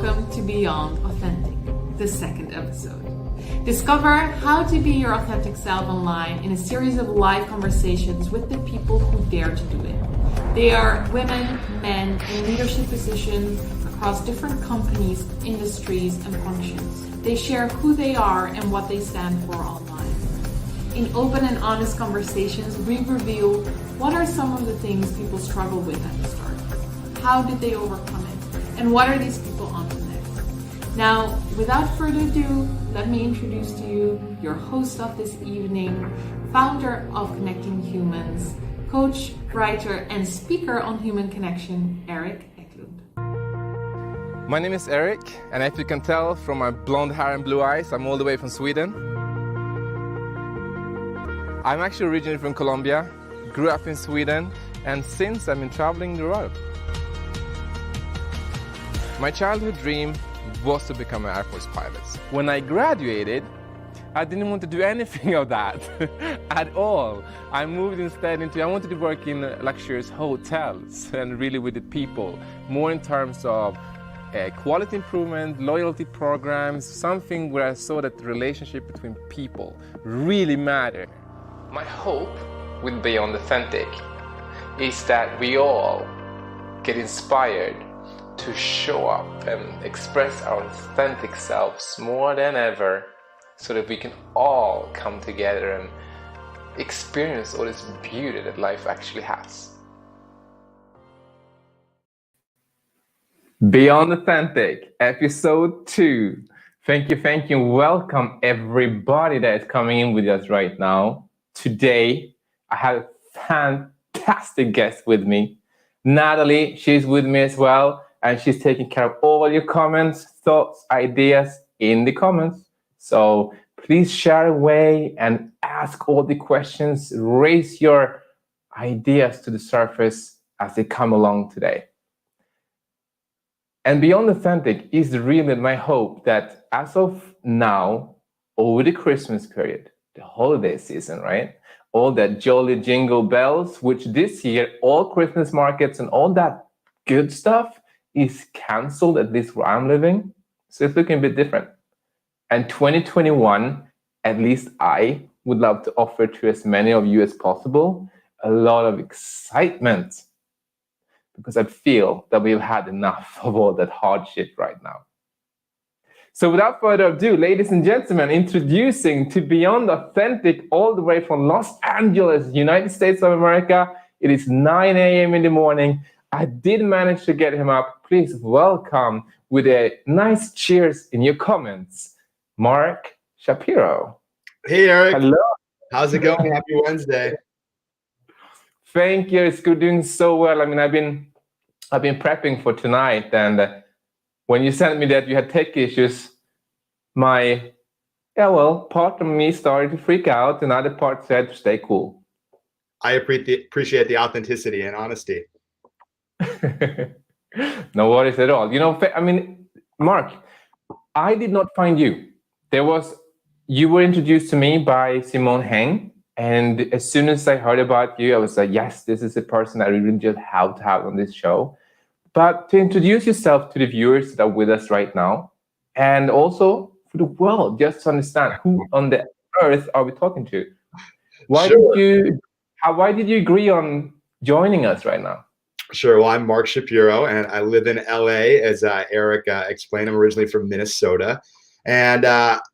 welcome to Beyond Authentic, the second episode. Discover how to be your authentic self online in a series of live conversations with the people who dare to do it. They are women, men in leadership positions across different companies, industries, and functions. They share who they are and what they stand for online. In open and honest conversations, we reveal what are some of the things people struggle with at the start. How did they overcome it? And what are these people on to next? Now, without further ado, let me introduce to you your host of this evening, founder of Connecting Humans, coach, writer, and speaker on human connection, Eric Eklund. My name is Eric, and if you can tell from my blonde hair and blue eyes, I'm all the way from Sweden. I'm actually originally from Colombia, grew up in Sweden, and since I've been traveling the world. My childhood dream was to become an Air Force pilot. When I graduated, I didn't want to do anything of that at all. I moved instead I wanted to work in luxurious hotels and really with the people, more in terms of quality improvement, loyalty programs, something where I saw that the relationship between people really mattered. My hope with Beyond Authentic is that we all get inspired to show up and express our authentic selves more than ever, so that we can all come together and experience all this beauty that life actually has. Beyond Authentic, episode 2. Thank you. Welcome everybody that is coming in with us right now. Today, I have a fantastic guest with me. Natalie, she's with me as well. And she's taking care of all your comments, thoughts, ideas in the comments. So please share away and ask all the questions. Raise your ideas to the surface as they come along today. And Beyond Authentic is really my hope that as of now, over the Christmas period, the holiday season, right? All that jolly jingle bells, which this year, all Christmas markets and all that good stuff is canceled, at least where I'm living. So it's looking a bit different. And 2021, at least I would love to offer to as many of you as possible a lot of excitement, because I feel that we've had enough of all that hardship right now. So without further ado, ladies and gentlemen, introducing to Beyond Authentic all the way from Los Angeles, United States of America. It is 9 a.m. in the morning. I did manage to get him up. Please welcome with a nice cheers in your comments, Mark Shapiro. Hey, Eric. Hello. How's it going? Happy Wednesday. Thank you. It's good, doing so well. I mean, I've been prepping for tonight, and when you sent me that you had tech issues, part of me started to freak out, and other part said, stay cool. I appreciate the authenticity and honesty. No worries at all. Mark, I did not find you. You were introduced to me by Simone Heng, and as soon as I heard about you, I was like, yes, this is a person I really just have to have on this show. But to introduce yourself to the viewers that are with us right now, and also for the world, just to understand who on the earth are we talking to? Why did you agree on joining us right now? Sure. Well, I'm Mark Shapiro, and I live in LA, as Eric explained. I'm originally from Minnesota. And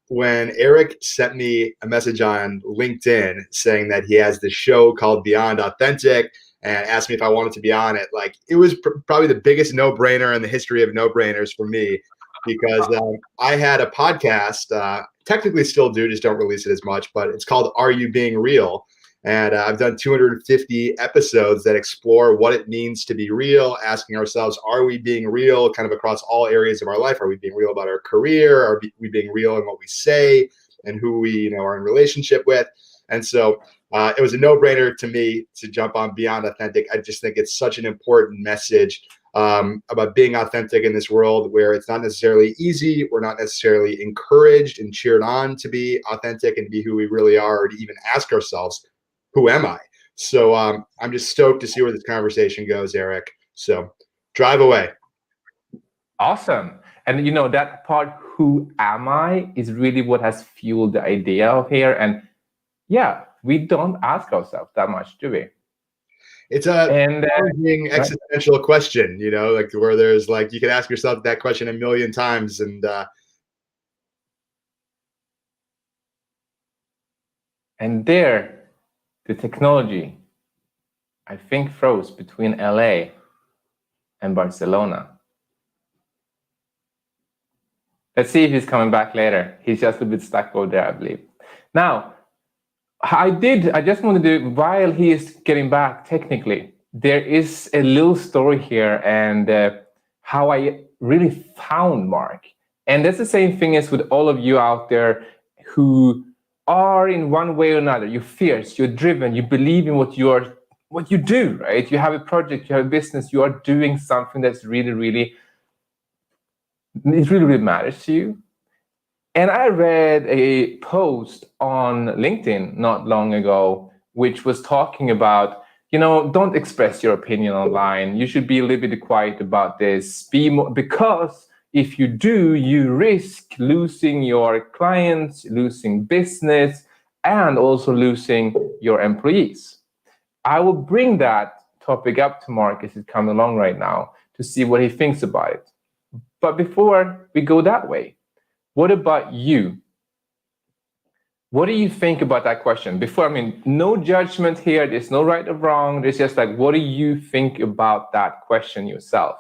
when Eric sent me a message on LinkedIn saying that he has this show called Beyond Authentic and asked me if I wanted to be on it, it was probably the biggest no-brainer in the history of no-brainers for me, because I had a podcast, technically still do, just don't release it as much, but it's called Are You Being Real? And I've done 250 episodes that explore what it means to be real, asking ourselves, are we being real kind of across all areas of our life? Are we being real about our career? Are we being real in what we say and who we are in relationship with? And so it was a no-brainer to me to jump on Beyond Authentic. I just think it's such an important message about being authentic in this world where it's not necessarily easy. We're not necessarily encouraged and cheered on to be authentic and be who we really are, or to even ask ourselves, who am I? So I'm just stoked to see where this conversation goes, Eric. So drive away. Awesome. And you know, that part, who am I, is really what has fueled the idea of here. And yeah, we don't ask ourselves that much, do we? It's a And challenging existential question, you know, like where there's like you can ask yourself that question a million times, and there, the technology, I think, froze between LA and Barcelona. Let's see if he's coming back later. He's just a bit stuck over there, I believe. Now, I just want to do, while he is getting back technically, there is a little story here, and how I really found Mark. And that's the same thing as with all of you out there who are in one way or another. You're fierce, you're driven, you believe in what you do, right? You have a project, you have a business, you are doing something that's really matters to you. And I read a post on LinkedIn not long ago, which was talking about, you know, don't express your opinion online. You should be a little bit quiet about this. Be more, because if you do, you risk losing your clients, losing business, and also losing your employees. I will bring that topic up to Mark as it's coming along right now to see what he thinks about it. But before we go that way, what about you? What do you think about that question? Before, I mean, no judgment here. There's no right or wrong. There's just like, what do you think about that question yourself?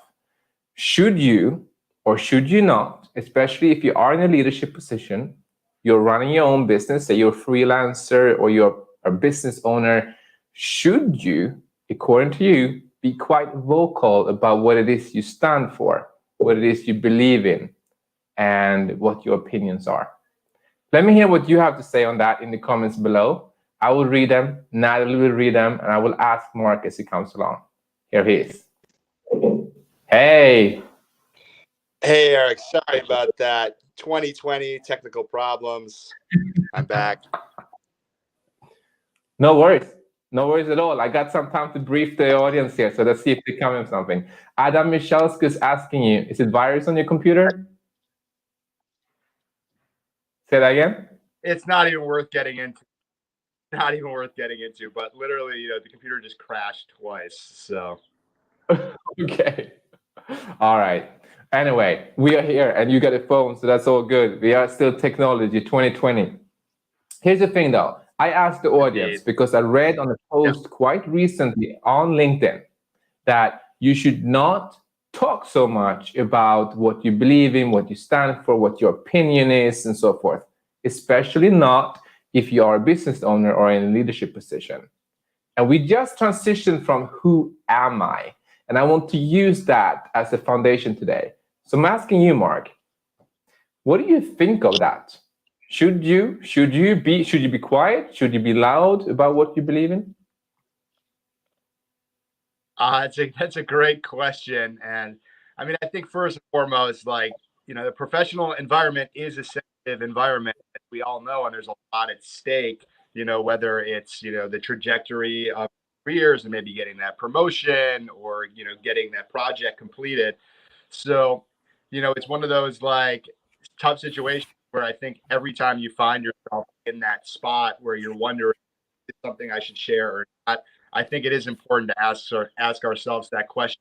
Should you or should you not, especially if you are in a leadership position, you're running your own business, say you're a freelancer or you're a business owner, should you, according to you, be quite vocal about what it is you stand for, what it is you believe in, and what your opinions are? Let me hear what you have to say on that in the comments below. I will read them, Natalie will read them, and I will ask Mark as he comes along. Here he is. Hey. Hey, Eric, sorry about that. 2020 technical problems. I'm back. No worries. No worries at all. I got some time to brief the audience here, so let's see if they come with something. Adam Michalski is asking you, is it virus on your computer? Say that again? It's not even worth getting into. Not even worth getting into, but literally, you know, the computer just crashed twice. So, okay. All right. Anyway, we are here and you got a phone, so that's all good. We are still technology 2020. Here's the thing though. I asked the audience because I read on a post quite recently on LinkedIn that you should not talk so much about what you believe in, what you stand for, what your opinion is, and so forth, especially not if you are a business owner or in a leadership position. And we just transitioned from who am I? And I want to use that as a foundation today. So I'm asking you, Mark, what do you think of that? Should you be quiet? Should you be loud about what you believe in? that's a great question. And I mean, I think first and foremost, like, you know, the professional environment is a sensitive environment, as we all know, and there's a lot at stake, you know, whether it's, you know, the trajectory of careers and maybe getting that promotion or, you know, getting that project completed. So, you know, it's one of those like tough situations where I think every time you find yourself in that spot where you're wondering, is something I should share or not, I think it is important to ask ourselves that question.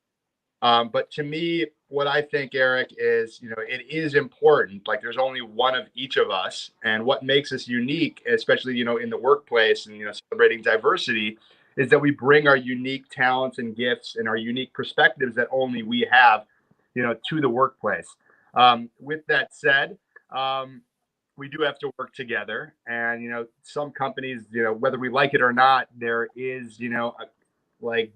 But to me, what I think, Eric, is, you know, it is important. Like there's only one of each of us, and what makes us unique, especially, you know, in the workplace and, you know, celebrating diversity, is that we bring our unique talents and gifts and our unique perspectives that only we have, you know, to the workplace. With that said, we do have to work together, and you know, some companies, you know, whether we like it or not, there is, you know,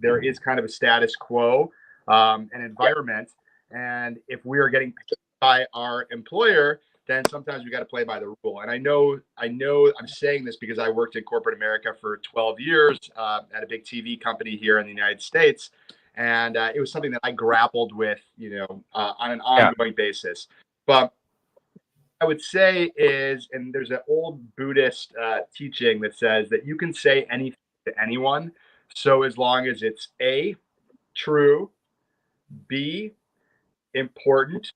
there is kind of a status quo, an environment, and if we are getting paid by our employer, then sometimes we got to play by the rule. And I know I'm saying this because I worked in corporate America for 12 years at a big TV company here in the United States, and it was something that I grappled with, you know, on an ongoing basis. But I would say is, and there's an old Buddhist teaching that says that you can say anything to anyone, so as long as it's A, true, B, important,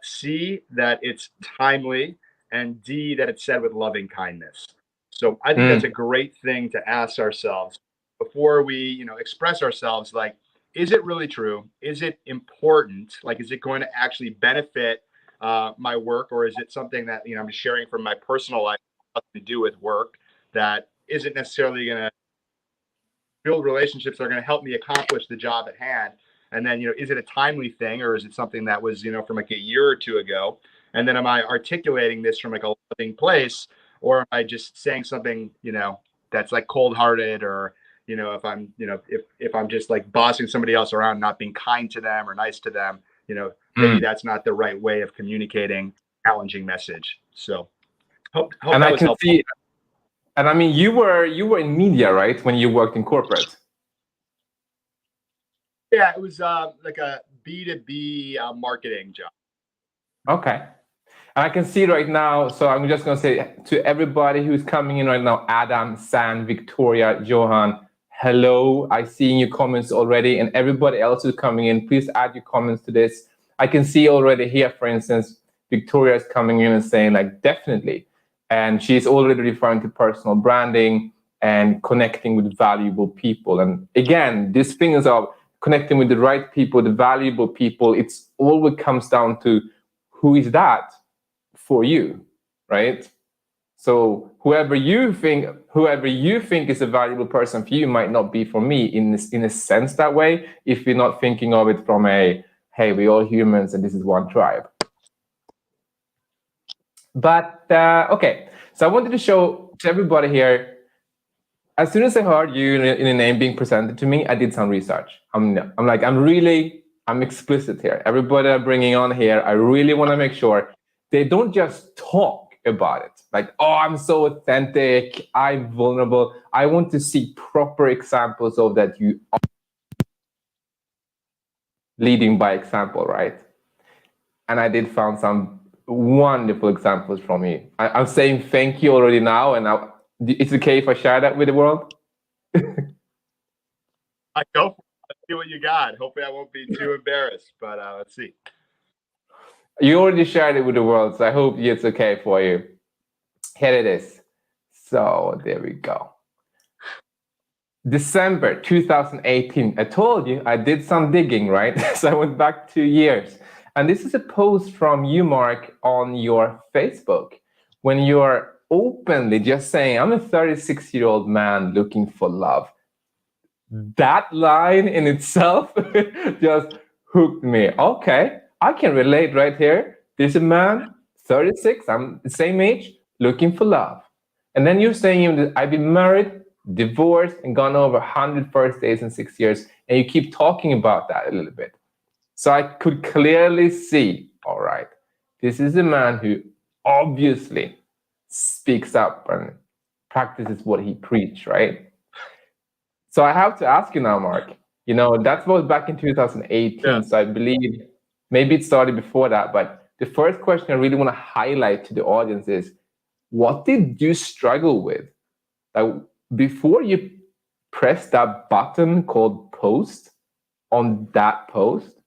C, that it's timely, and D, that it's said with loving kindness. So I think that's a Mm. great thing to ask ourselves before we, express ourselves. Like, is it really true? Is it important? Like, is it going to actually benefit my work, or is it something that I'm sharing from my personal life, nothing to do with work, that isn't necessarily going to build relationships that are going to help me accomplish the job at hand? And then, is it a timely thing, or is it something that was, from like a year or two ago? And then am I articulating this from like a loving place, or am I just saying something, that's like cold hearted, or, if I'm, if I'm just like bossing somebody else around, not being kind to them or nice to them, maybe Mm. that's not the right way of communicating challenging message. So hope And that I was can helpful. see, and I mean, you were in media, right? When you worked in corporate. Yeah, it was like a B2B marketing job. Okay. And I can see right now, so I'm just going to say to everybody who's coming in right now, Adam, San, Victoria, Johan, hello. I see in your comments already. And everybody else who's coming in, please add your comments to this. I can see already here, for instance, Victoria is coming in and saying, like, definitely. And she's already referring to personal branding and connecting with valuable people. And again, these things of connecting with the right people, the valuable people, it's always comes down to who is that for you, right? So whoever you think is a valuable person for you might not be for me in a sense that way, if you're not thinking of it from a, hey, we're all humans and this is one tribe. But okay, so I wanted to show to everybody here, as soon as I heard you in a name being presented to me, I did some research. I'm explicit here. Everybody I'm bringing on here, I really want to make sure they don't just talk about it. Like, oh, I'm so authentic, I'm vulnerable. I want to see proper examples of that. You are leading by example, right? And I did found some wonderful examples from you. I'm saying thank you already now, and it's okay if I share that with the world? I go for it. Let's see what you got. Hopefully, I won't be too embarrassed, but let's see. You already shared it with the world, so I hope it's okay for you. Here it is. So there we go. December 2018. I told you I did some digging, right? So I went back 2 years. And this is a post from you, Mark, on your Facebook, when you're openly just saying, I'm a 36-year-old man looking for love. That line in itself just hooked me. Okay, I can relate right here. There's a man, 36, I'm the same age, looking for love. And then you're saying, I've been married, divorced, and gone over 100 first dates in 6 years. And you keep talking about that a little bit. So I could clearly see, all right, this is a man who obviously speaks up and practices what he preached, right? So I have to ask you now, Mark. That was back in 2018. Yeah. So I believe maybe it started before that. But the first question I really want to highlight to the audience is, what did you struggle with? Like, before you press that button called post on that post,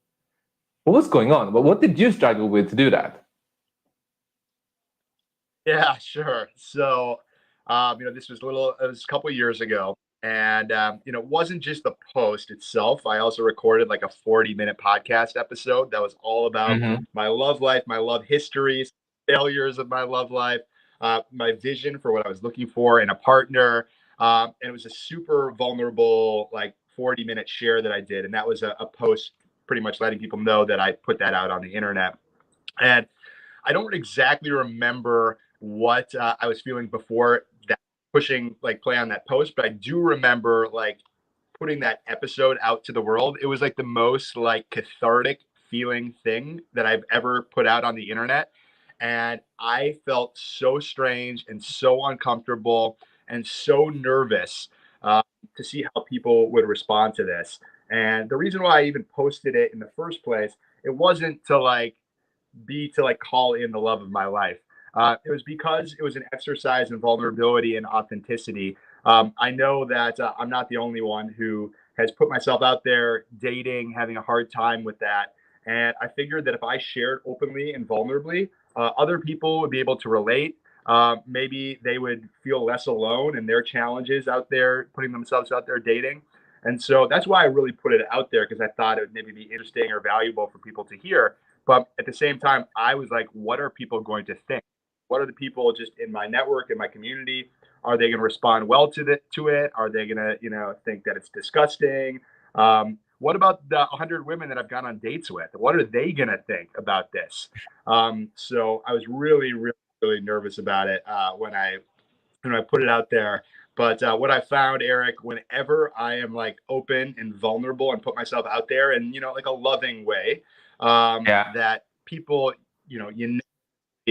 what was going on? But what did you struggle with to do that? Yeah, sure. So, this was it was a couple of years ago. And, it wasn't just the post itself. I also recorded like a 40-minute podcast episode that was all about Mm-hmm. my love life, my love history, failures of my love life, my vision for what I was looking for in a partner. And it was a super vulnerable, like 40-minute share that I did. And that was a post pretty much letting people know that I put that out on the internet. And I don't exactly remember what I was feeling before that pushing like play on that post, but I do remember like putting that episode out to the world. It was like the most like cathartic feeling thing that I've ever put out on the internet. And I felt so strange and so uncomfortable and so nervous to see how people would respond to this. And the reason why I even posted it in the first place, it wasn't to like call in the love of my life. It was because it was an exercise in vulnerability and authenticity. I know that I'm not the only one who has put myself out there dating, having a hard time with that. And I figured that if I shared openly and vulnerably, other people would be able to relate. Maybe they would feel less alone in their challenges out there, putting themselves out there dating. And so that's why I really put it out there, because I thought it would maybe be interesting or valuable for people to hear. But at the same time, I was like, what are people going to think? What are the people just in my network, in my community? Are they going to respond well to it? Are they going to, think that it's disgusting? What about the 100 women that I've gone on dates with? What are they going to think about this? So I was really, really, really nervous about it when I put it out there. But what I found, Eric, whenever I am like open and vulnerable and put myself out there in, like a loving way, Yeah. that people,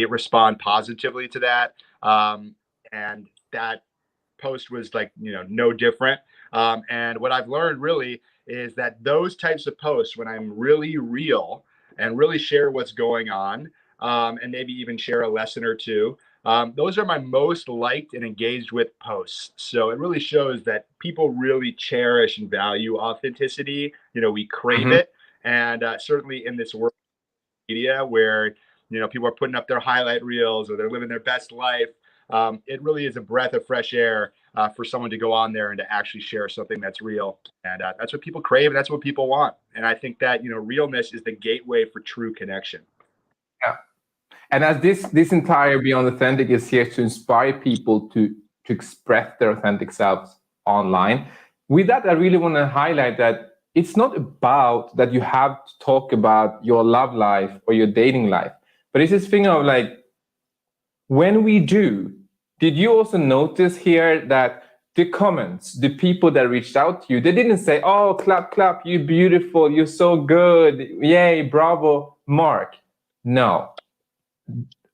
respond positively to that. And that post was like, no different. And what I've learned really is that those types of posts, when I'm really real and really share what's going on, and maybe even share a lesson or two, those are my most liked and engaged with posts. So it really shows that people really cherish and value authenticity. We crave Mhm. it. And certainly in this world of media where, people are putting up their highlight reels or they're living their best life, it really is a breath of fresh air for someone to go on there and to actually share something that's real. And that's what people crave, and that's what people want. And I think that, realness is the gateway for true connection. Yeah. And as this entire Beyond Authentic is here to inspire people to express their authentic selves online. With that, I really want to highlight that it's not about that you have to talk about your love life or your dating life, but it's this thing of like, when we do, did you also notice here that the comments, the people that reached out to you, they didn't say, "Oh, clap, clap, you're beautiful, you're so good, yay, bravo, Mark." No.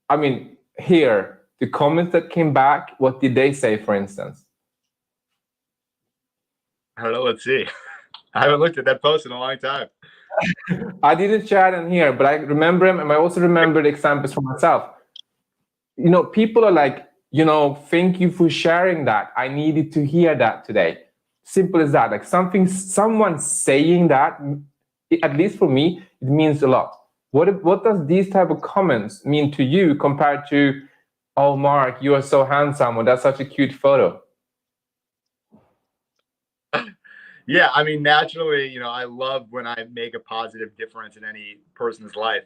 I mean, here, the comments that came back, what did they say, for instance? I don't know. Let's see. I haven't looked at that post in a long time. I didn't share them here, but I remember them, and I also remember the examples for myself. People are like, thank you for sharing that. I needed to hear that today. Simple as that. Like someone saying that, at least for me, it means a lot. What does these type of comments mean to you compared to, "Oh, Mark, you are so handsome," or "That's such a cute photo"? Yeah, I mean, naturally, I love when I make a positive difference in any person's life.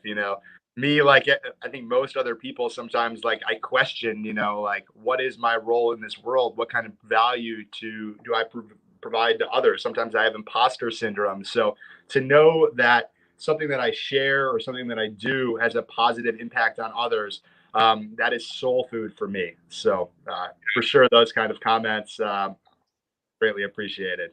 Me, like I think most other people, sometimes like I question, like what is my role in this world? What kind of value do I provide to others? Sometimes I have imposter syndrome. So to know that something that I share or something that I do has a positive impact on others, that is soul food for me. So for sure, those kind of comments, greatly appreciated.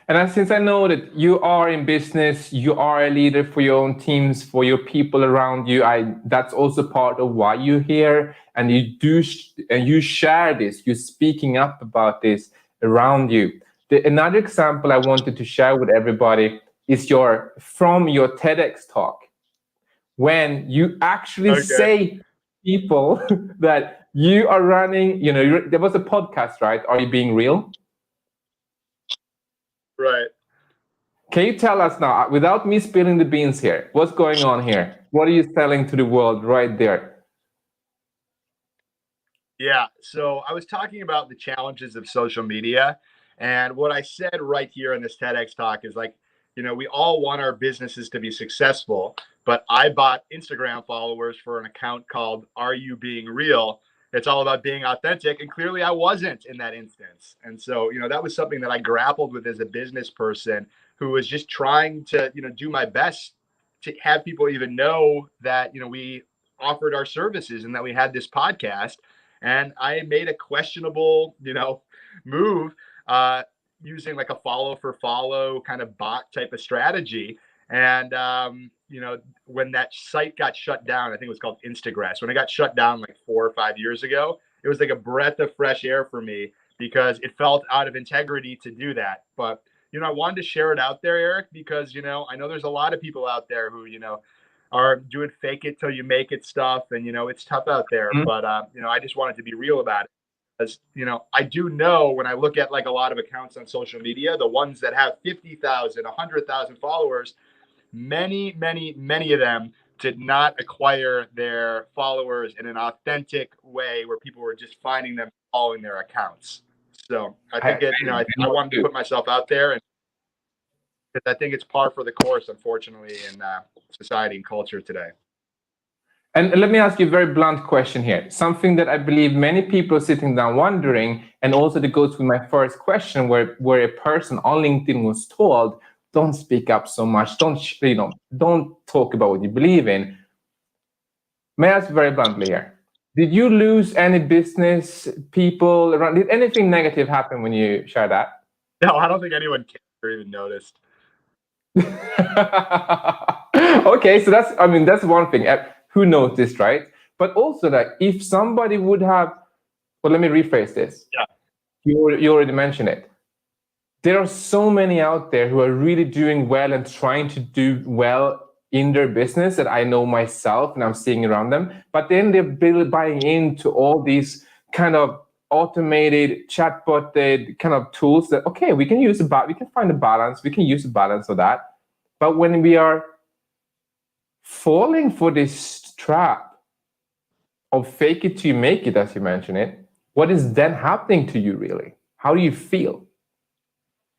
And since I know that you are in business, you are a leader for your own teams, for your people around you, that's also part of why you're here. And you share this, you're speaking up about this around you. Another example I wanted to share with everybody is from your TEDx talk, when you actually Okay. say to people that you are running, there was a podcast, right? Are You Being Real? Right. Can you tell us now, without me spilling the beans here, what's going on here? What are you selling to the world right there? Yeah. So I was talking about the challenges of social media. And what I said right here in this TEDx talk is like, we all want our businesses to be successful, but I bought Instagram followers for an account called Are You Being Real? It's all about being authentic. And clearly I wasn't in that instance. And so, that was something that I grappled with as a business person who was just trying to, do my best to have people even know that, we offered our services and that we had this podcast. And I made a questionable, move using like a follow for follow kind of bot type of strategy. And when that site got shut down, I think it was called Instagrass. When it got shut down like 4 or 5 years ago, it was like a breath of fresh air for me because it felt out of integrity to do that. But I wanted to share it out there, Eric, because I know there's a lot of people out there who are doing fake it till you make it stuff, and it's tough out there. Mhm. But I just wanted to be real about it. As I do know when I look at like a lot of accounts on social media, the ones that have 50,000, 100,000 followers, many of them did not acquire their followers in an authentic way where people were just finding them, following their accounts. So I think I wanted to put myself out there, and I think it's par for the course, unfortunately, in society and culture today. And let me ask you a very blunt question here. Something that I believe many people are sitting down wondering, and also that goes with my first question, where a person on LinkedIn was told, don't speak up so much, don't talk about what you believe in. May I ask very bluntly here, did you lose any business people around? Did anything negative happen when you shared that? No, I don't think anyone cared or even noticed. Okay, so that's one thing. Who noticed, right? But also that if somebody would have, well, let me rephrase this. Yeah. You already mentioned it. There are so many out there who are really doing well and trying to do well in their business that I know myself and I'm seeing around them. But then they're buying into all these kind of automated chatbotted kind of tools that, okay, we can find a balance, we can use a balance of that. But when we are falling for this trap of fake it till you make it, as you mentioned it, what is then happening to you really? How do you feel?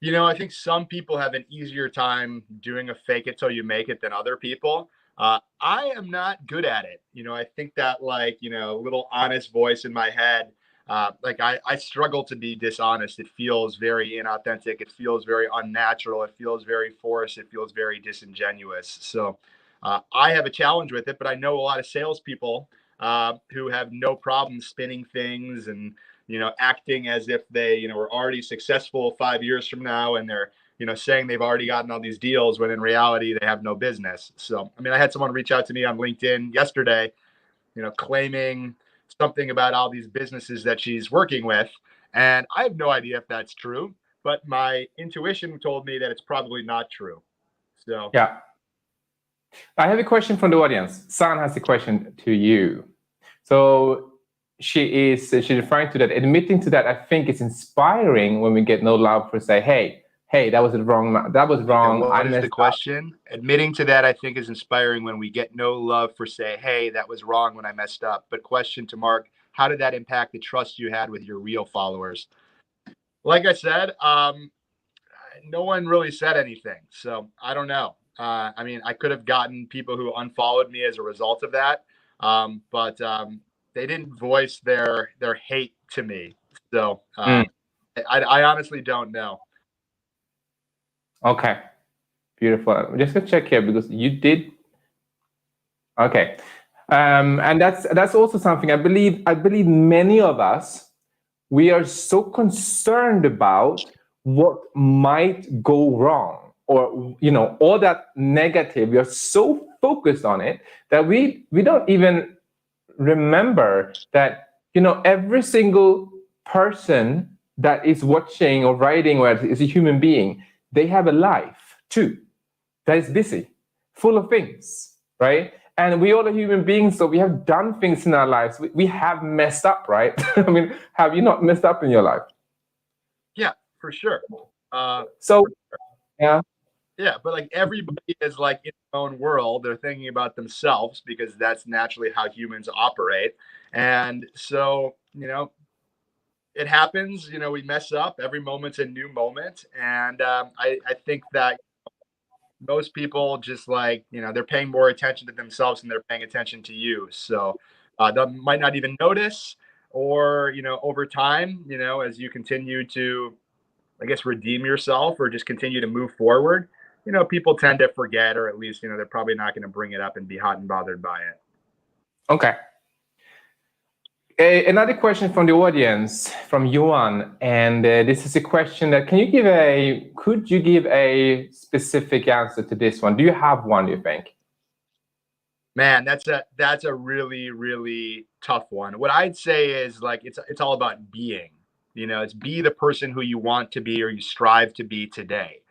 I think some people have an easier time doing a fake it till you make it than other people. I am not good at it. I think that little honest voice in my head, I struggle to be dishonest. It feels very inauthentic. It feels very unnatural. It feels very forced. It feels very disingenuous. So I have a challenge with it, but I know a lot of salespeople who have no problem spinning things and acting as if they, were already successful 5 years from now, and they're, saying they've already gotten all these deals when in reality they have no business. So, I had someone reach out to me on LinkedIn yesterday, claiming something about all these businesses that she's working with. And I have no idea if that's true, but my intuition told me that it's probably not true. So, yeah. I have a question from the audience. San has a question to you. So she's referring to that, admitting to that. I think it's inspiring when we get no love for say, hey, that was wrong. What is the question? Admitting to that, I think, is inspiring when we get no love for say, hey, that was wrong when I messed up. But question to Mark, how did that impact the trust you had with your real followers? Like I said, no one really said anything. So I don't know. I could have gotten people who unfollowed me as a result of that. But they didn't voice their hate to me. So I honestly don't know. Okay, beautiful. I'm just gonna check here because you did. Okay, and that's also something I believe many of us, we are so concerned about what might go wrong, or all that negative. We are so focused on it that we don't even remember that every single person that is watching or writing or is a human being, they have a life too that is busy, full of things, right? And we all are human beings, so we have done things in our lives. We have messed up, right? Have you not messed up in your life? Yeah, for sure. Yeah. Yeah, but everybody is in their own world. They're thinking about themselves because that's naturally how humans operate. And so, it happens. We mess up. Every moment's a new moment. And I think that most people just they're paying more attention to themselves than they're paying attention to you. So they might not even notice, or over time, as you continue to, I guess, redeem yourself or just continue to move forward, people tend to forget, or at least they're probably not going to bring it up and be hot and bothered by it. Okay. Another question from the audience, from Johan, and this is a question that could you give a specific answer to this one? Do you have one, do you think? Man, that's a really, really tough one. What I'd say is it's all about being. It's be the person who you want to be or you strive to be today.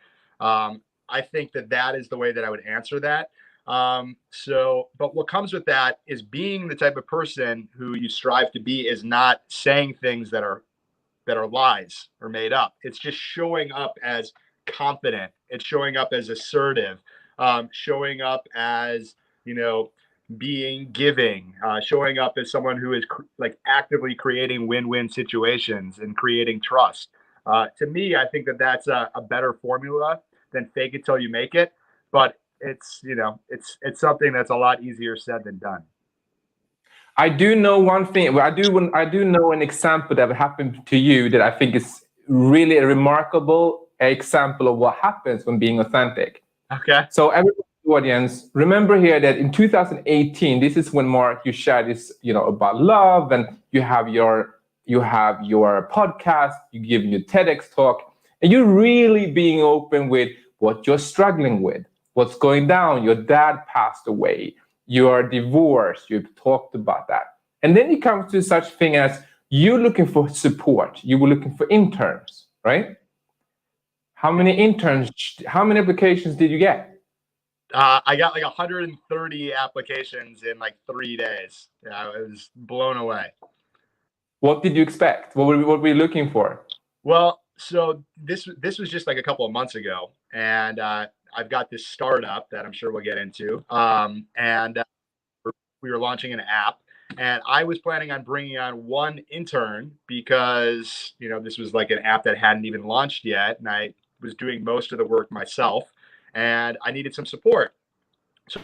I think that is the way that I would answer that. But what comes with that is being the type of person who you strive to be is not saying things that are lies or made up. It's just showing up as confident. It's showing up as assertive. showing up as, being giving, showing up as someone who is like actively creating win-win situations and creating trust. To me, I think that that's a better formula than fake it till you make it. But it's something that's a lot easier said than done. I do know one thing. Well, I do know an example that happened to you that I think is really a remarkable example of what happens when being authentic. Okay. So everybody in the audience, remember here that in 2018, this is when, Mark, you shared this, about love, and you have your podcast, you give your TEDx talk, and you're really being open with what you're struggling with, what's going down. Your dad passed away. You are divorced. You've talked about that. And then you come to such thing as you're looking for support. You were looking for interns, right? How many applications did you get? I got like 130 applications in like 3 days. Yeah, I was blown away. What did you expect? What were you looking for? Well, so this was just like a couple of months ago, and I've got this startup that I'm sure we'll get into, and we were launching an app, and I was planning on bringing on one intern because this was like an app that hadn't even launched yet, and I was doing most of the work myself, and I needed some support. So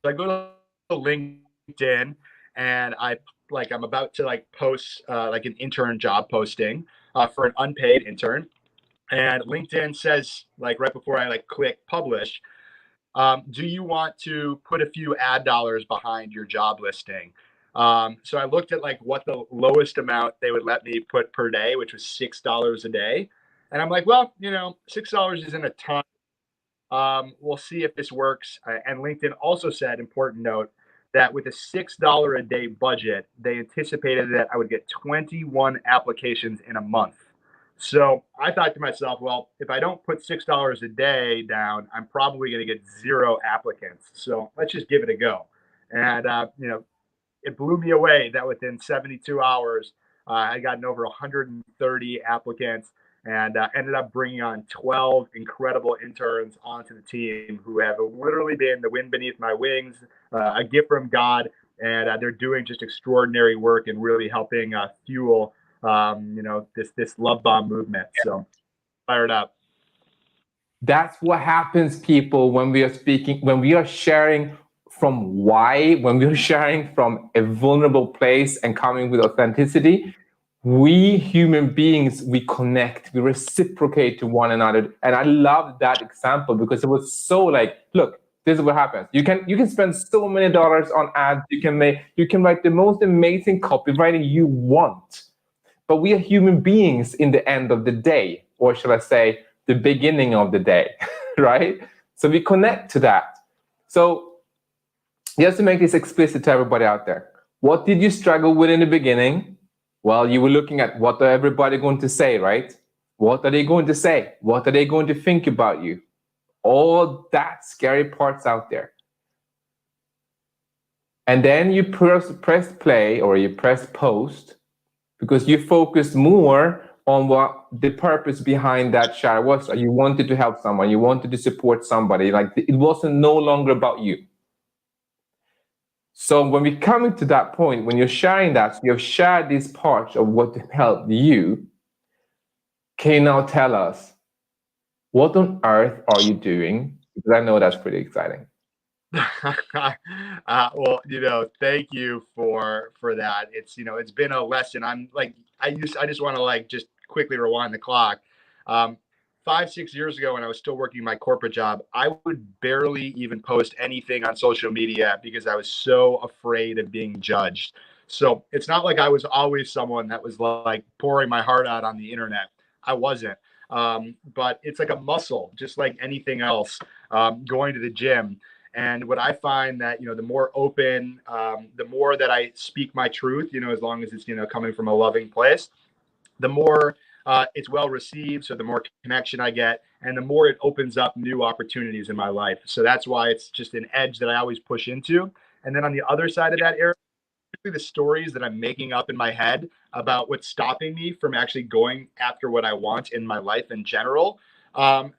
I go to LinkedIn, and I'm about to post like an intern job posting for an unpaid intern, and LinkedIn says right before I click publish, do you want to put a few ad dollars behind your job listing? So I looked at what the lowest amount they would let me put per day, which was $6 a day, and I'm like, well, $6 isn't a ton. We'll see if this works. And LinkedIn also said, important note, that with a $6 a day budget, they anticipated that I would get 21 applications in a month. So I thought to myself, well, if I don't put $6 a day down, I'm probably going to get 0 applicants. So let's just give it a go. And, it blew me away that within 72 hours, I gotten over 130 applicants, and ended up bringing on 12 incredible interns onto the team who have literally been the wind beneath my wings, a gift from God, and they're doing just extraordinary work and really helping fuel, this love bomb movement. So fired up. That's what happens, people, when we are speaking, when we are sharing from why, when we're sharing from a vulnerable place and coming with authenticity. We human beings, we connect, we reciprocate to one another. And I love that example because it was so look, this is what happens. You can spend so many dollars on ads. You can write the most amazing copywriting you want. But we are human beings in the end of the day, or shall I say, the beginning of the day, right? So we connect to that. So just to make this explicit to everybody out there, what did you struggle with in the beginning? Well, you were looking at what are everybody going to say, right? What are they going to say? What are they going to think about you? All that scary parts out there. And then you press play or you press post because you focused more on what the purpose behind that share was. You wanted to help someone. You wanted to support somebody. It wasn't no longer about you. So when we're coming to that point, when you're sharing that, so you have shared this part of what helped you, can you now tell us, what on earth are you doing? Because I know that's pretty exciting. Well, thank you for that. It's been a lesson. I just want to just quickly rewind the clock. 5-6 years ago, when I was still working my corporate job, I would barely even post anything on social media because I was so afraid of being judged. So it's not like I was always someone that was pouring my heart out on the internet. I wasn't. But it's like a muscle, just like anything else, going to the gym. And what I find that, the more open, the more that I speak my truth, as long as it's, coming from a loving place, the more it's well received. So the more connection I get, and the more it opens up new opportunities in my life. So that's why it's just an edge that I always push into. And then on the other side of that, Eric, the stories that I'm making up in my head about what's stopping me from actually going after what I want in my life in general, what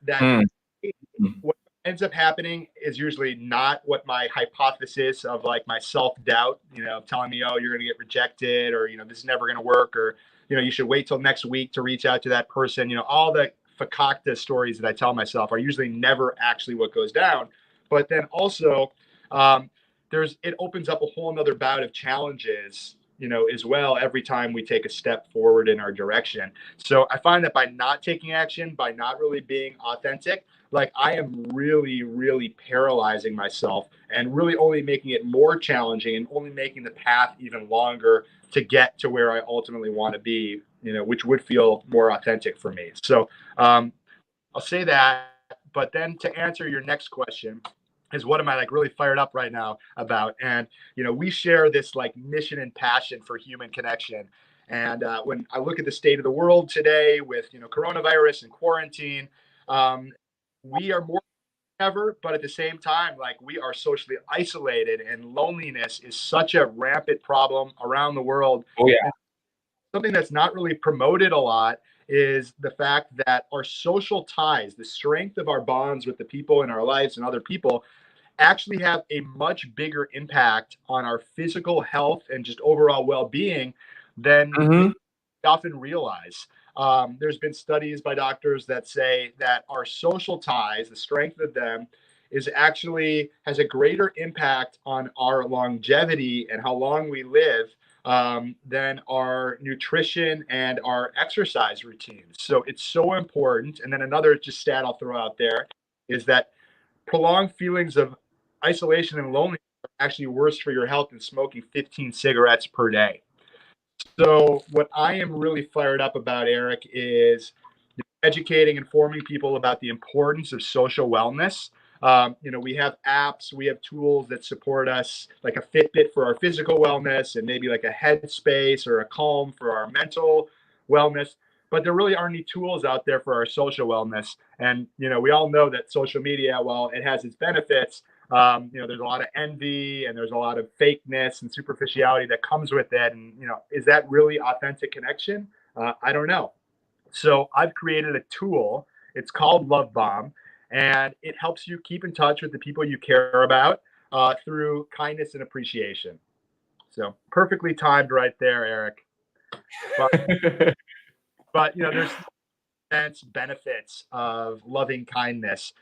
ends up happening is usually not what my hypothesis of like my self-doubt, telling me, oh, you're going to get rejected, or, this is never going to work, or, you should wait till next week to reach out to that person. All the fakakta stories that I tell myself are usually never actually what goes down. But then also, it opens up a whole nother bout of challenges, as well, every time we take a step forward in our direction. So I find that by not taking action, by not really being authentic, like I am really, really paralyzing myself and really only making it more challenging and only making the path even longer to get to where I ultimately want to be, which would feel more authentic for me. So I'll say that. But then to answer your next question, is what am I like really fired up right now about? And, we share this like mission and passion for human connection. And when I look at the state of the world today with, coronavirus and quarantine, we are more than ever, but at the same time, like we are socially isolated, and loneliness is such a rampant problem around the world. Oh yeah. And something that's not really promoted a lot is the fact that our social ties, the strength of our bonds with the people in our lives and other people, actually have a much bigger impact on our physical health and just overall well-being than we often realize. There's been studies by doctors that say that our social ties, the strength of them, has a greater impact on our longevity and how long we live than our nutrition and our exercise routines. So it's so important. And then another just stat I'll throw out there is that prolonged feelings of isolation and loneliness are actually worse for your health than smoking 15 cigarettes per day. So what I am really fired up about, Eric, is educating, informing people about the importance of social wellness. We have apps, we have tools that support us, like a Fitbit for our physical wellness, and maybe like a Headspace or a Calm for our mental wellness. But there really aren't any tools out there for our social wellness. And, we all know that social media, while it has its benefits, there's a lot of envy and there's a lot of fakeness and superficiality that comes with it. And, is that really authentic connection? I don't know. So I've created a tool. It's called Love Bomb, and it helps you keep in touch with the people you care about through kindness and appreciation. So perfectly timed right there, Eric. But there's immense benefits of loving kindness.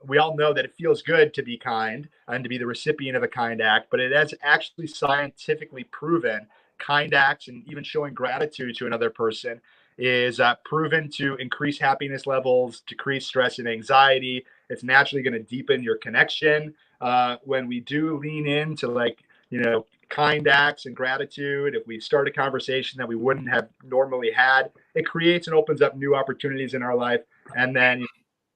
We all know that it feels good to be kind and to be the recipient of a kind act, but it has actually scientifically proven kind acts and even showing gratitude to another person is proven to increase happiness levels, decrease stress and anxiety. It's naturally going to deepen your connection. When we do lean into kind acts and gratitude, if we start a conversation that we wouldn't have normally had, it creates and opens up new opportunities in our life. And then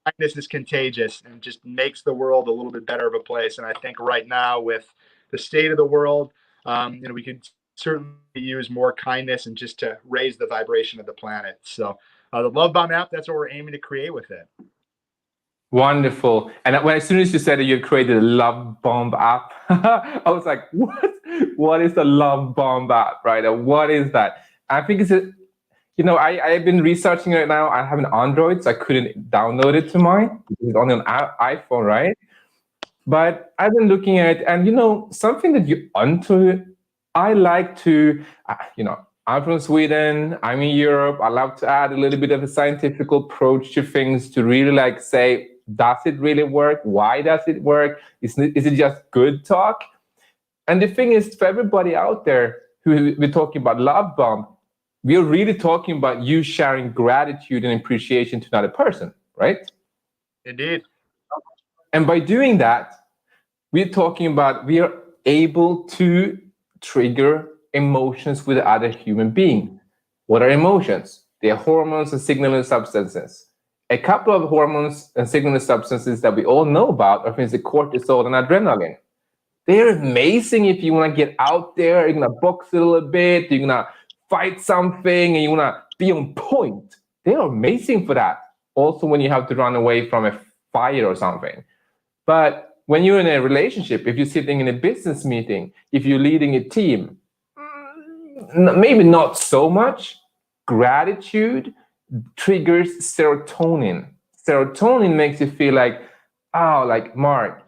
kindness is contagious and just makes the world a little bit better of a place. And I think right now with the state of the world, we could certainly use more kindness and just to raise the vibration of the planet. So the Love Bomb app, that's what we're aiming to create with it. Wonderful. And as soon as you said that you created a Love Bomb app, I was like, what? What is a Love Bomb app, right? And what is that? I think I've been researching it now. I have an Android, so I couldn't download it to mine. It's on an iPhone, right? But I've been looking at it, and something that you're onto, I like to, I'm from Sweden, I'm in Europe. I love to add a little bit of a scientific approach to things to really say, does it really work? Why does it work? Is it just good talk? And the thing is, for everybody out there who we're talking about Love Bomb, we're really talking about you sharing gratitude and appreciation to another person, right? Indeed. And by doing that, we're talking about we are able to trigger emotions with other human being. What are emotions? They are hormones and signaling substances. A couple of hormones and signaling substances that we all know about are things like cortisol and adrenaline. They're amazing if you want to get out there, you're going to box it a little bit, you're going to fight something, and you want to be on point. They're amazing for that. Also, when you have to run away from a fire or something. But when you're in a relationship, if you're sitting in a business meeting, if you're leading a team, maybe not so much. Gratitude triggers serotonin. Serotonin makes you feel like, oh, like Mark,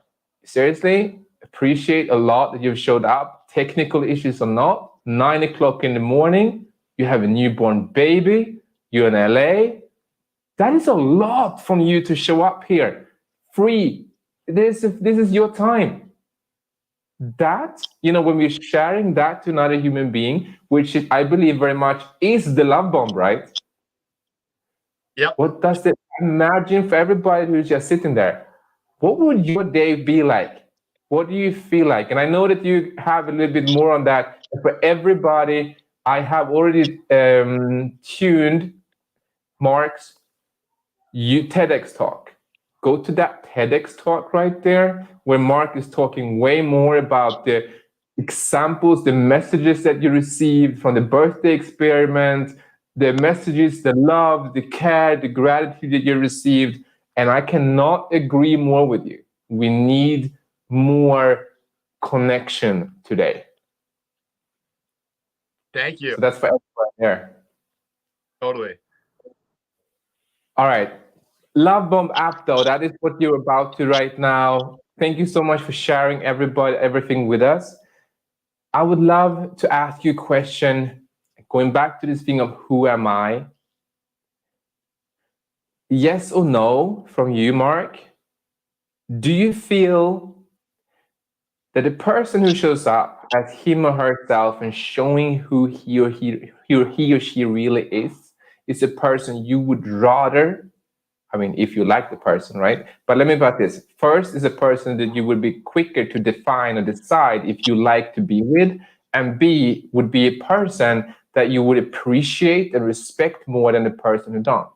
seriously, appreciate a lot that you've showed up, technical issues or not, 9 o'clock in the morning, you have a newborn baby, you're in LA. That is a lot from you to show up here. Free. This is your time. That, when we're sharing that to another human being, which I believe very much is the love bomb, right? Yep. What does it imagine for everybody who's just sitting there? What would your day be like? What do you feel like? And I know that you have a little bit more on that. For everybody, I have already tuned Mark's TEDx talk. Go to that TEDx talk right there, where Mark is talking way more about the examples, the messages that you received from the birthday experiment, the messages, the love, the care, the gratitude that you received. And I cannot agree more with you. We need more connection today. Thank you. So that's for everyone there. Totally. All right. Love Bomb app, though, that is what you're about to right now. Thank you so much for sharing everything with us. I would love to ask you a question, going back to this thing of who am I? Yes or no from you, Mark? Do you feel that the person who shows up as him or herself and showing who he or she really is a person you would rather, I mean, if you like the person, right? But let me put this. First is a person that you would be quicker to define or decide if you like to be with. And B would be a person that you would appreciate and respect more than the person who don't.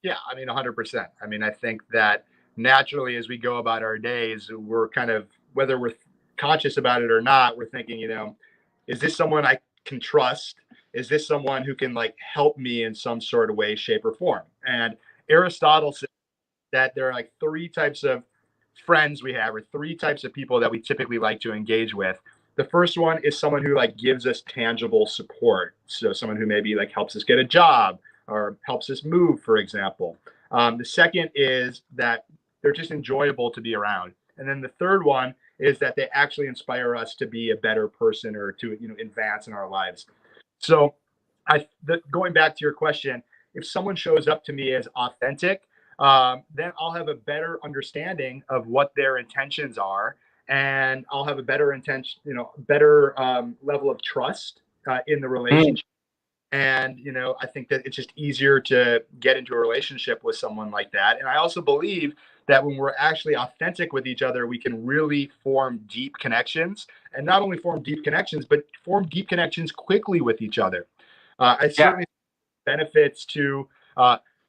Yeah, I mean, 100%. I mean, I think that naturally as we go about our days, we're kind of, whether we're conscious about it or not, we're thinking, is this someone I can trust? Is this someone who can like help me in some sort of way, shape, or form? And Aristotle said that there are like three types of friends we have, or three types of people that we typically like to engage with. The first one is someone who like gives us tangible support. So someone who maybe like helps us get a job or helps us move, for example. The second is that they're just enjoyable to be around. And then the third one is that they actually inspire us to be a better person or to advance in our lives. So going back to your question, if someone shows up to me as authentic, then I'll have a better understanding of what their intentions are, and I'll have a better better level of trust in the relationship. And I think that it's just easier to get into a relationship with someone like that. And I also believe that when we're actually authentic with each other, we can really form deep connections, and not only form deep connections, but form deep connections quickly with each other. I certainly benefits to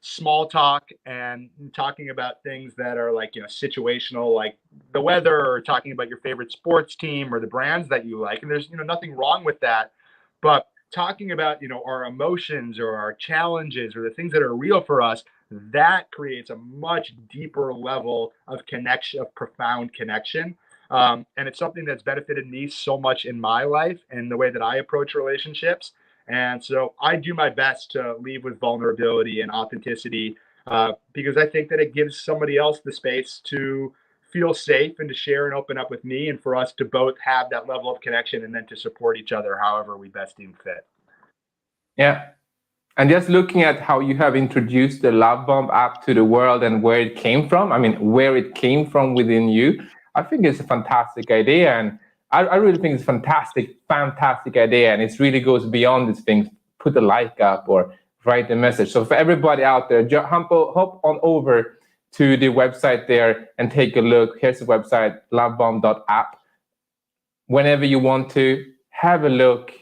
small talk and talking about things that are like situational, like the weather, or talking about your favorite sports team or the brands that you like. And there's nothing wrong with that, but talking about our emotions or our challenges or the things that are real for us, that creates a much deeper level of connection, of profound connection. And it's something that's benefited me so much in my life and the way that I approach relationships. And so I do my best to leave with vulnerability and authenticity, because I think that it gives somebody else the space to feel safe and to share and open up with me, and for us to both have that level of connection and then to support each other however we best deem fit. Yeah. And just looking at how you have introduced the Love Bomb app to the world and where it came from, where it came from within you, I think it's a fantastic idea. And I really think it's fantastic idea. And it really goes beyond these things. Put a like up or write a message. So for everybody out there, hop on over to the website there and take a look. Here's the website, lovebomb.app. Whenever you want to, have a look,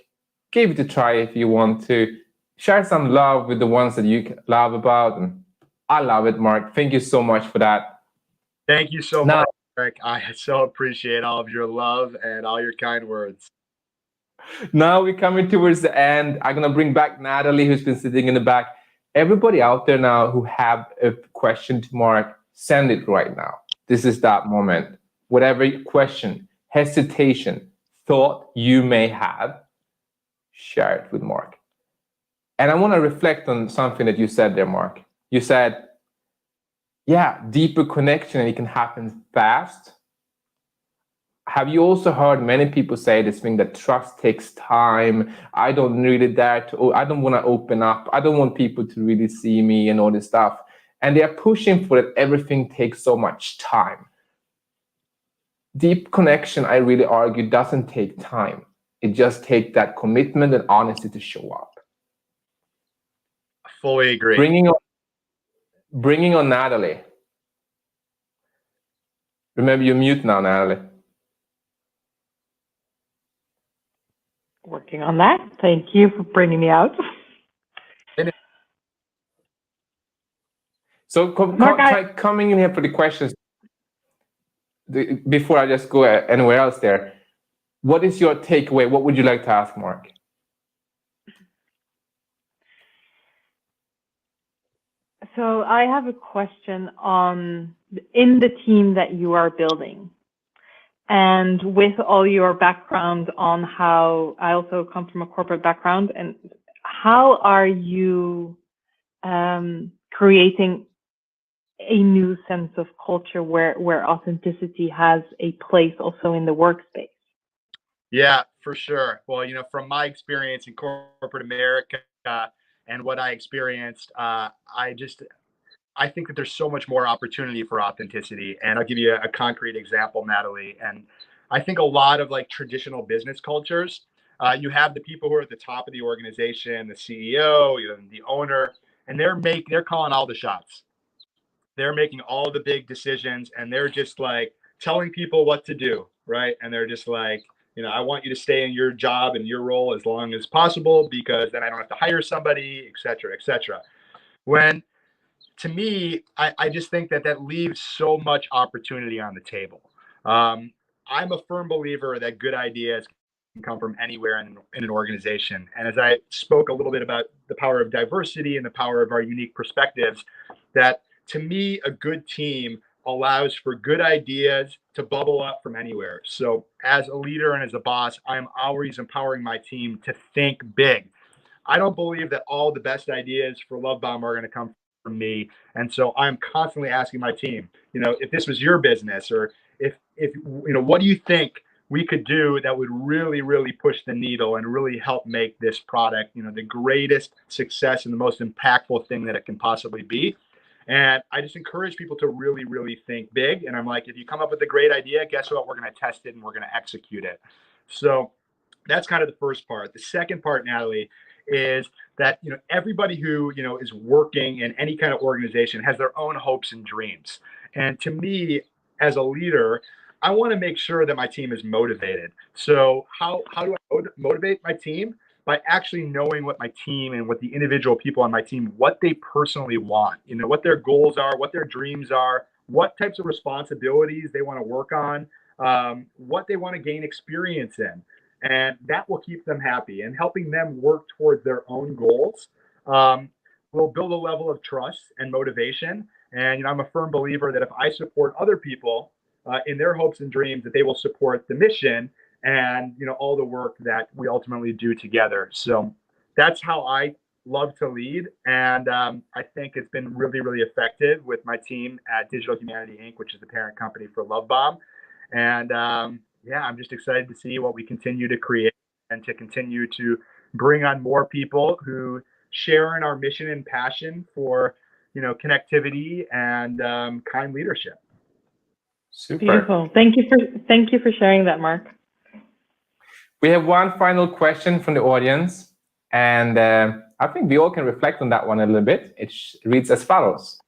give it a try if you want to. Share some love with the ones that you love about. And I love it, Mark. Thank you so much for that. Thank you so much, Eric. I so appreciate all of your love and all your kind words. Now we're coming towards the end. I'm going to bring back Natalie, who's been sitting in the back. Everybody out there now who have a question to Mark, send it right now. This is that moment. Whatever question, hesitation, thought you may have, share it with Mark. And I want to reflect on something that you said there, Mark. You said, yeah, deeper connection, and it can happen fast. Have you also heard many people say this thing that trust takes time? I don't really dare to, I don't want to open up. I don't want people to really see me and all this stuff. And they are pushing for it. Everything takes so much time. Deep connection, I really argue, doesn't take time. It just takes that commitment and honesty to show up. Fully agree. Bringing on Natalie. Remember, you're mute now, Natalie. Working on that. Thank you for bringing me out. So coming in here for the questions, before I just go anywhere else there, what is your takeaway? What would you like to ask Mark? So I have a question on in the team that you are building, and with all your background on how I also come from a corporate background, and how are you creating a new sense of culture where authenticity has a place also in the workspace? Yeah, for sure. Well, from my experience in corporate America and what I experienced, I think that there's so much more opportunity for authenticity. And I'll give you a concrete example, Natalie. And I think a lot of like traditional business cultures, you have the people who are at the top of the organization, the CEO, the owner, and they're calling all the shots. They're making all the big decisions, and they're just like telling people what to do, right? And they're just like, I want you to stay in your job and your role as long as possible, because then I don't have to hire somebody, et cetera, et cetera. When to me, I just think that leaves so much opportunity on the table. I'm a firm believer that good ideas can come from anywhere in an organization. And as I spoke a little bit about the power of diversity and the power of our unique perspectives, that to me, a good team allows for good ideas to bubble up from anywhere. So as a leader and as a boss, I'm always empowering my team to think big. I don't believe that all the best ideas for Love Bomb are going to come from me. And so I'm constantly asking my team, if this was your business, or if what do you think we could do that would really, really push the needle and really help make this product, the greatest success and the most impactful thing that it can possibly be. And I just encourage people to really, really think big. And I'm like, if you come up with a great idea, guess what? We're going to test it and we're going to execute it. So that's kind of the first part. The second part, Natalie, is that everybody who is working in any kind of organization has their own hopes and dreams. And to me, as a leader, I want to make sure that my team is motivated. So how do I motivate my team? By actually knowing what my team and what the individual people on my team, what they personally want, what their goals are, what their dreams are, what types of responsibilities they want to work on, what they want to gain experience in. And that will keep them happy, and helping them work towards their own goals will build a level of trust and motivation. And I'm a firm believer that if I support other people in their hopes and dreams, that they will support the mission and all the work that we ultimately do together. So that's how I love to lead, and I think it's been really, really effective with my team at Digital Humanity Inc., which is the parent company for Love Bomb. And yeah, I'm just excited to see what we continue to create and to continue to bring on more people who share in our mission and passion for connectivity and kind leadership. Super. Beautiful. Thank you for sharing that, Mark. We have one final question from the audience, and I think we all can reflect on that one a little bit. It reads as follows: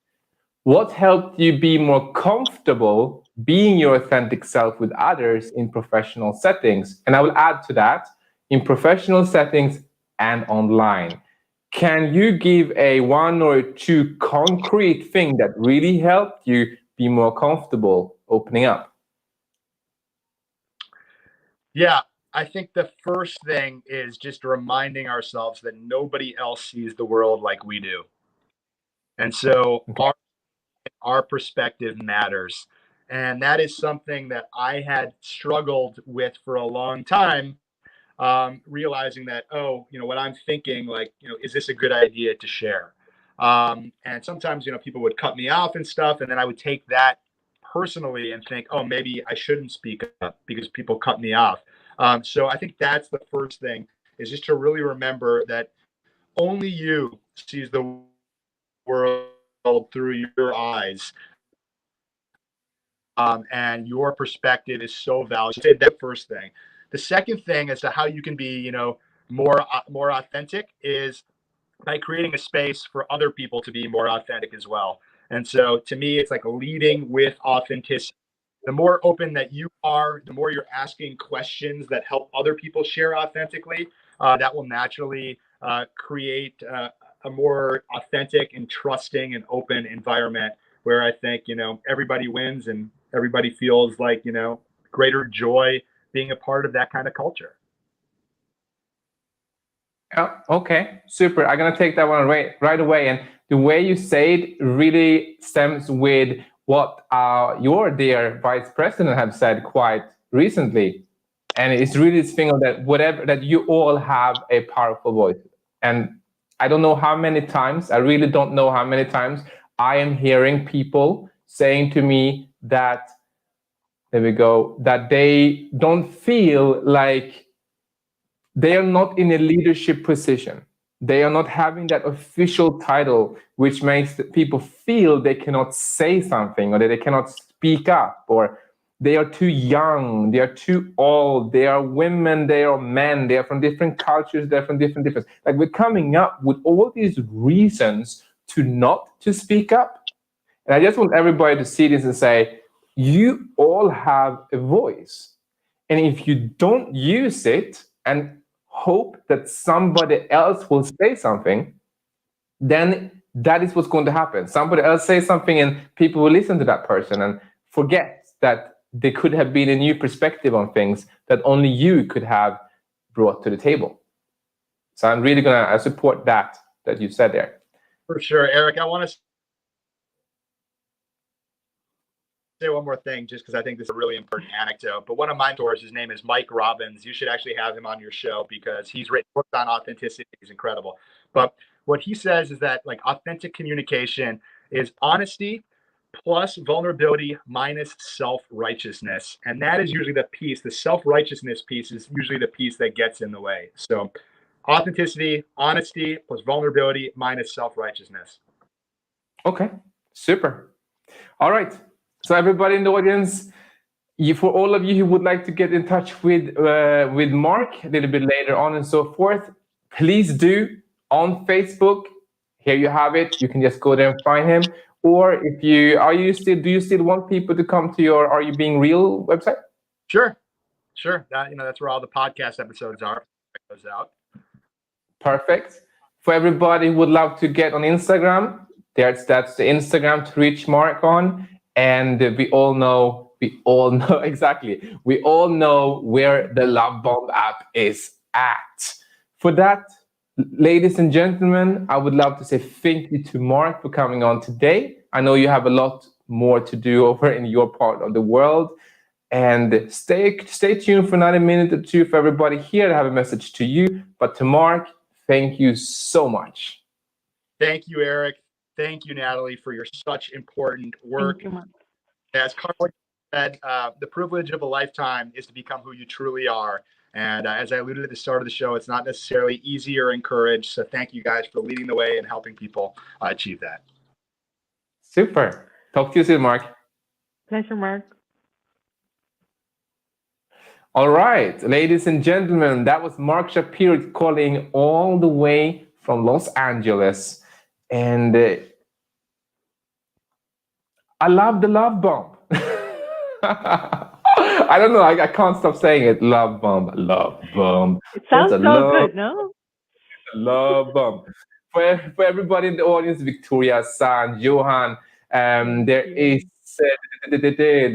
what helped you be more comfortable being your authentic self with others in professional settings? And I will add to that, in professional settings and online. Can you give a one or two concrete thing that really helped you be more comfortable opening up? Yeah, I think the first thing is just reminding ourselves that nobody else sees the world like we do. And so our perspective matters. And that is something that I had struggled with for a long time, realizing that, what I'm thinking, is this a good idea to share? And sometimes, people would cut me off and stuff. And then I would take that personally and think, oh, maybe I shouldn't speak up because people cut me off. So I think that's the first thing, is just to really remember that only you sees the world through your eyes. And your perspective is so valuable. So that first thing. The second thing as to how you can be, more authentic is by creating a space for other people to be more authentic as well. And so to me, it's like leading with authenticity. The more open that you are, the more you're asking questions that help other people share authentically. That will naturally create a more authentic and trusting and open environment where I think, everybody wins and everybody feels like, greater joy being a part of that kind of culture. Oh, okay, super. I'm gonna take that one right away. And the way you say it really stems with what your dear vice president have said quite recently, and it's really this thing of that you all have a powerful voice. And I don't know how many times, I really don't know how many times I am hearing people saying to me that, there we go, that they don't feel like they are not in a leadership position. They are not having that official title, which makes the people feel they cannot say something, or that they cannot speak up, or they are too young, they are too old, they are women, they are men, they are from different cultures, they're from different. Like, we're coming up with all these reasons to not to speak up. And I just want everybody to see this and say, you all have a voice. And if you don't use it and hope that somebody else will say something, then that is what's going to happen. Somebody else says something and people will listen to that person and forget that there could have been a new perspective on things that only you could have brought to the table. So I'm really I support that you said there. For sure, Eric. I want to say one more thing, just because I think this is a really important anecdote. But one of my mentors, his name is Mike Robbins. You should actually have him on your show because he's written books on authenticity. He's incredible. But what he says is that, like, authentic communication is honesty plus vulnerability minus self-righteousness. And that is usually the piece, the self-righteousness piece is usually the piece that gets in the way. So authenticity, honesty plus vulnerability minus self-righteousness. Okay, super. All right. So everybody in the audience, for all of you who would like to get in touch with Mark a little bit later on and so forth, please do on Facebook. Here you have it. You can just go there and find him. Or if you do you still want people to come to your Are You Being Real website? Sure. That's where all the podcast episodes are. Check those out. Perfect. For everybody who would love to get on Instagram, that's the Instagram to reach Mark on. And we all know exactly. We all know where the Love Bomb app is at. For that, ladies and gentlemen, I would love to say thank you to Mark for coming on today. I know you have a lot more to do over in your part of the world. And stay tuned for another minute or two for everybody here to have a message to you. But to Mark, thank you so much. Thank you, Eric. Thank you, Natalie, for your such important work. Thank you, Mark. As Carl said, the privilege of a lifetime is to become who you truly are. And as I alluded at the start of the show, it's not necessarily easy or encouraged. So thank you guys for leading the way and helping people achieve that. Super. Talk to you soon, Mark. Pleasure, Mark. All right, ladies and gentlemen, that was Mark Shapiro calling all the way from Los Angeles. And I love the Love Bomb. I don't know, I can't stop saying it. Love Bomb, Love Bomb. It sounds so good, no? Love Bomb. For everybody in the audience, Victoria, San, Johan, there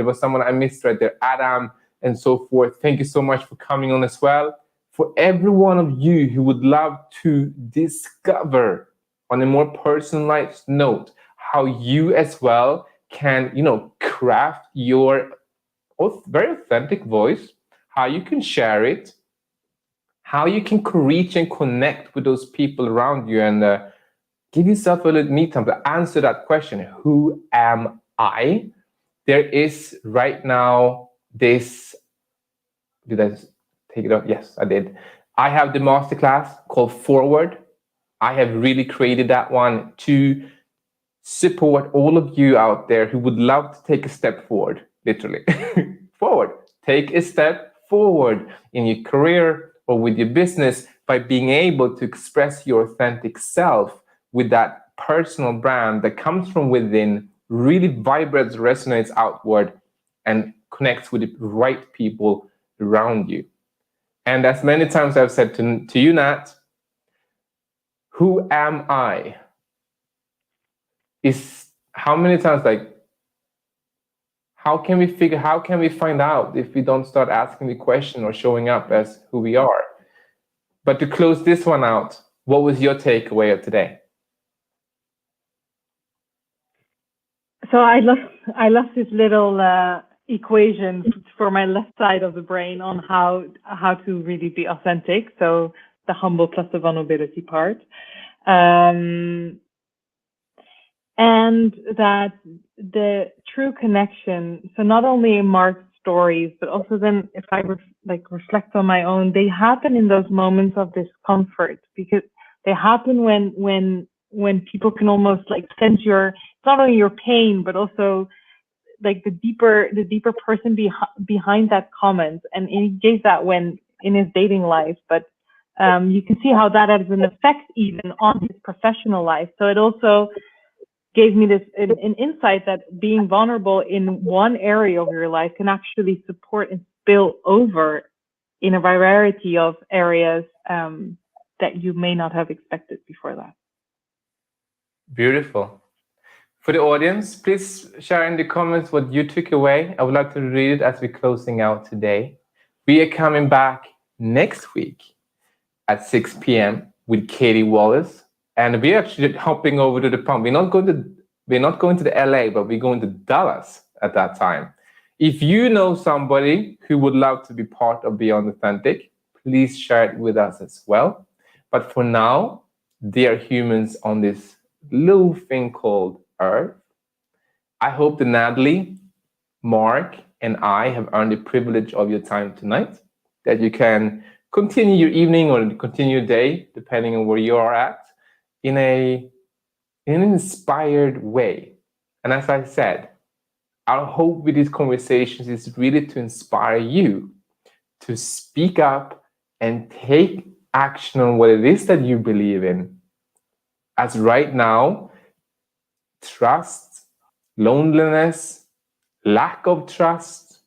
was someone I missed right there, Adam, and so forth. Thank you so much for coming on as well. For every one of you who would love to discover on a more personalized note how you as well can, craft your very authentic voice, how you can share it, how you can reach and connect with those people around you and give yourself a little me time to answer that question. Who am I? There is right now this, did I take it off? Yes, I did. I have the masterclass called Forward. I have really created that one to support all of you out there who would love to take a step forward, literally. Forward. Take a step forward in your career or with your business by being able to express your authentic self with that personal brand that comes from within, really vibrates, resonates outward, and connects with the right people around you. And as many times I've said to you, Nat, who am I? Is how many times, like, how can we find out if we don't start asking the question or showing up as who we are? But to close this one out, what was your takeaway of today? So I love this little equation for my left side of the brain on how to really be authentic. So the humble plus the vulnerability part. And that the true connection, so not only in Mark's stories, but also then if I reflect on my own, they happen in those moments of discomfort, because they happen when people can almost like sense not only your pain, but also like the deeper person behind that comment. And he gave that when in his dating life, but you can see how that has an effect even on his professional life. So it also gave me an insight that being vulnerable in one area of your life can actually support and spill over in a variety of areas that you may not have expected before that. Beautiful. For the audience, please share in the comments what you took away. I would like to read it as we're closing out today. We are coming back next week at 6 p.m. with Katie Wallace. And we're actually hopping over to the pump. We're not going to the LA, but we're going to Dallas at that time. If you know somebody who would love to be part of Beyond Authentic, please share it with us as well. But for now, they are humans on this little thing called Earth. I hope that Natalie, Mark, and I have earned the privilege of your time tonight, that you can continue your evening or continue your day, depending on where you are at, in an inspired way. And as I said, our hope with these conversations is really to inspire you to speak up and take action on what it is that you believe in. As right now, trust, loneliness, lack of trust,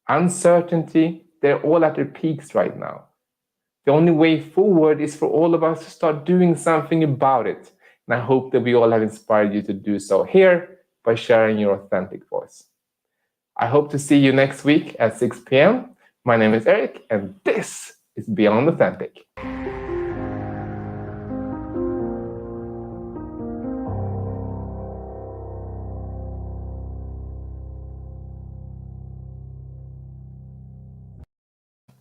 uncertainty, they're all at their peaks right now. The only way forward is for all of us to start doing something about it. And I hope that we all have inspired you to do so here by sharing your authentic voice. I hope to see you next week at 6 p.m. My name is Eric, and this is Beyond Authentic.